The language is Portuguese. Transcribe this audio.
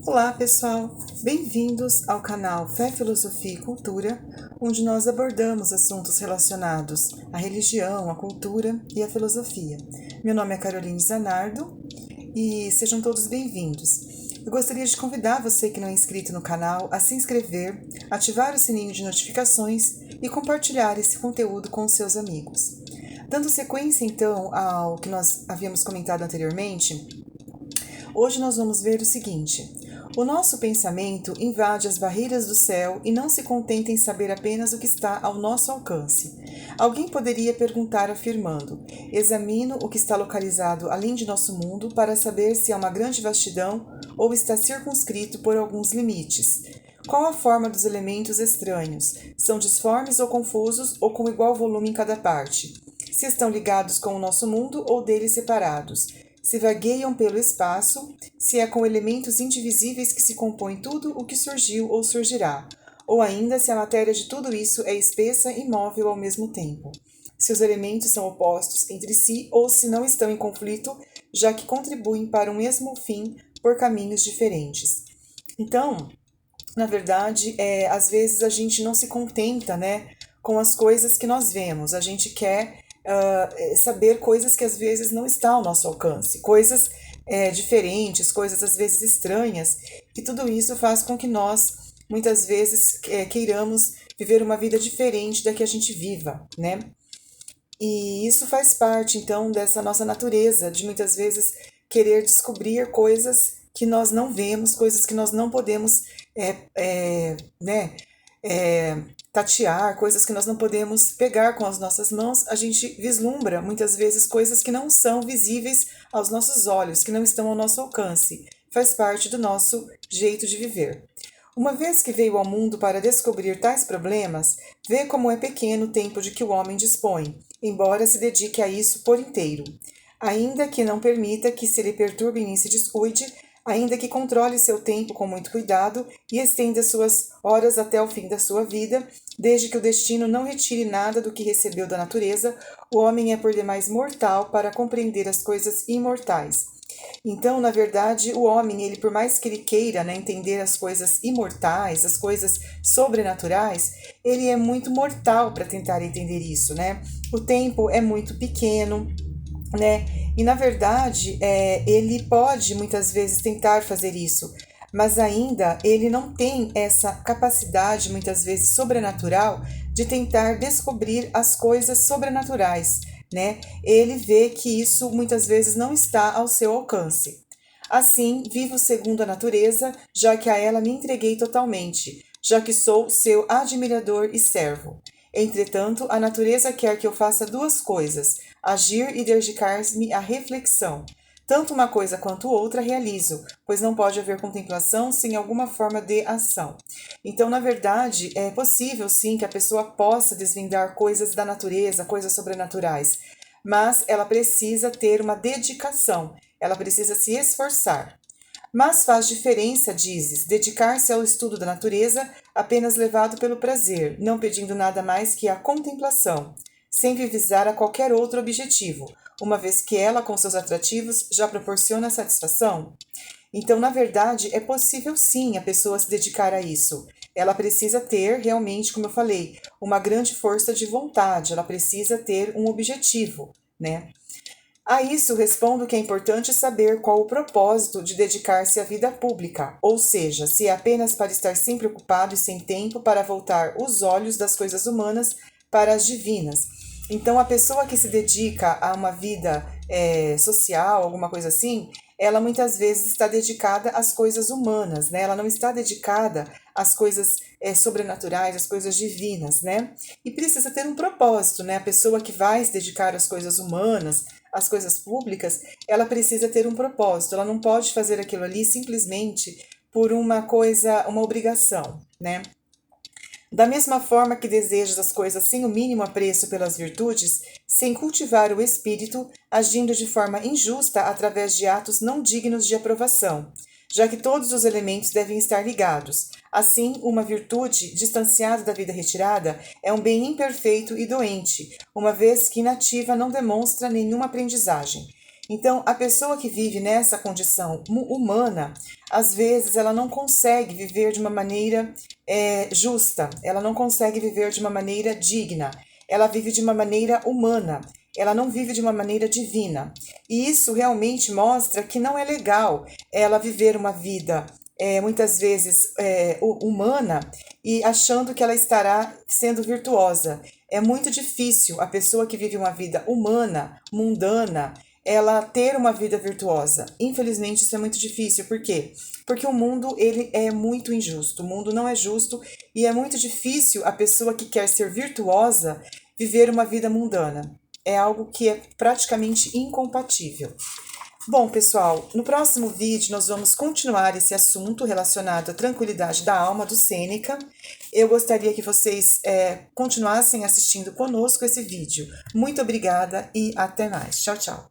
Olá pessoal, bem-vindos ao canal Fé, Filosofia e Cultura, onde nós abordamos assuntos relacionados à religião, à cultura e à filosofia. Meu nome é Caroline Zanardo e sejam todos bem-vindos. Eu gostaria de convidar você que não é inscrito no canal a se inscrever, ativar o sininho de notificações e compartilhar esse conteúdo com os seus amigos. Dando sequência então ao que nós havíamos comentado anteriormente, hoje nós vamos ver o seguinte: o nosso pensamento invade as barreiras do céu e não se contenta em saber apenas o que está ao nosso alcance. Alguém poderia perguntar afirmando: examino o que está localizado além de nosso mundo para saber se há uma grande vastidão ou está circunscrito por alguns limites. Qual a forma dos elementos estranhos? São disformes ou confusos ou com igual volume em cada parte? Se estão ligados com o nosso mundo ou dele separados? Se vagueiam pelo espaço, se é com elementos indivisíveis que se compõe tudo o que surgiu ou surgirá, ou ainda se a matéria de tudo isso é espessa e móvel ao mesmo tempo. Se os elementos são opostos entre si ou se não estão em conflito, já que contribuem para um mesmo fim por caminhos diferentes. Então, na verdade, às vezes a gente não se contenta, com as coisas que nós vemos. A gente quer saber coisas que às vezes não estão ao nosso alcance, coisas diferentes, coisas às vezes estranhas, e tudo isso faz com que nós, muitas vezes, queiramos viver uma vida diferente da que a gente viva, né? E isso faz parte, então, dessa nossa natureza, de muitas vezes querer descobrir coisas que nós não vemos, coisas que nós não podemos tatear, coisas que nós não podemos pegar com as nossas mãos. A gente vislumbra muitas vezes coisas que não são visíveis aos nossos olhos, que não estão ao nosso alcance. Faz parte do nosso jeito de viver. Uma vez que veio ao mundo para descobrir tais problemas, vê como é pequeno o tempo de que o homem dispõe, embora se dedique a isso por inteiro. Ainda que não permita que se lhe perturbe nem se descuide, ainda que controle seu tempo com muito cuidado e estenda suas horas até o fim da sua vida, desde que o destino não retire nada do que recebeu da natureza, o homem é por demais mortal para compreender as coisas imortais. Então, na verdade, o homem, ele por mais que ele queira, entender as coisas imortais, as coisas sobrenaturais, ele é muito mortal para tentar entender isso, né? O tempo é muito pequeno, né? E na verdade, ele pode muitas vezes tentar fazer isso, mas ainda ele não tem essa capacidade, muitas vezes sobrenatural, de tentar descobrir as coisas sobrenaturais, né? Ele vê que isso muitas vezes não está ao seu alcance. Assim, vivo segundo a natureza, já que a ela me entreguei totalmente, já que sou seu admirador e servo. Entretanto, a natureza quer que eu faça duas coisas: agir e dedicar-me à reflexão. Tanto uma coisa quanto outra realizo, pois não pode haver contemplação sem alguma forma de ação. Então, na verdade, é possível sim que a pessoa possa desvendar coisas da natureza, coisas sobrenaturais, mas ela precisa ter uma dedicação, ela precisa se esforçar. Mas faz diferença, dizes, dedicar-se ao estudo da natureza apenas levado pelo prazer, não pedindo nada mais que a contemplação, sem visar a qualquer outro objetivo, uma vez que ela, com seus atrativos, já proporciona satisfação? Então, na verdade, é possível sim a pessoa se dedicar a isso. Ela precisa ter, realmente, como eu falei, uma grande força de vontade, ela precisa ter um objetivo, né? A isso respondo que é importante saber qual o propósito de dedicar-se à vida pública, ou seja, se é apenas para estar sempre ocupado e sem tempo para voltar os olhos das coisas humanas para as divinas. Então, a pessoa que se dedica a uma vida social, alguma coisa assim, ela muitas vezes está dedicada às coisas humanas, né? Ela não está dedicada às coisas sobrenaturais, às coisas divinas, né? E precisa ter um propósito, né? A pessoa que vai se dedicar às coisas humanas, às coisas públicas, ela precisa ter um propósito. Ela não pode fazer aquilo ali simplesmente por uma coisa, uma obrigação, né? Da mesma forma que desejas as coisas sem o mínimo apreço pelas virtudes, sem cultivar o espírito, agindo de forma injusta através de atos não dignos de aprovação, já que todos os elementos devem estar ligados. Assim, uma virtude, distanciada da vida retirada, é um bem imperfeito e doente, uma vez que inativa não demonstra nenhuma aprendizagem. Então, a pessoa que vive nessa condição humana, às vezes ela não consegue viver de uma maneira justa, ela não consegue viver de uma maneira digna, ela vive de uma maneira humana, ela não vive de uma maneira divina. E isso realmente mostra que não é legal ela viver uma vida muitas vezes humana e achando que ela estará sendo virtuosa. É muito difícil a pessoa que vive uma vida humana, mundana, ela ter uma vida virtuosa. Infelizmente isso é muito difícil. Por quê? Porque o mundo ele é muito injusto. O mundo não é justo e é muito difícil a pessoa que quer ser virtuosa viver uma vida mundana. É algo que é praticamente incompatível. Bom, pessoal, no próximo vídeo nós vamos continuar esse assunto relacionado à tranquilidade da alma do Sêneca. Eu gostaria que vocês continuassem assistindo conosco esse vídeo. Muito obrigada e até mais. Tchau, tchau.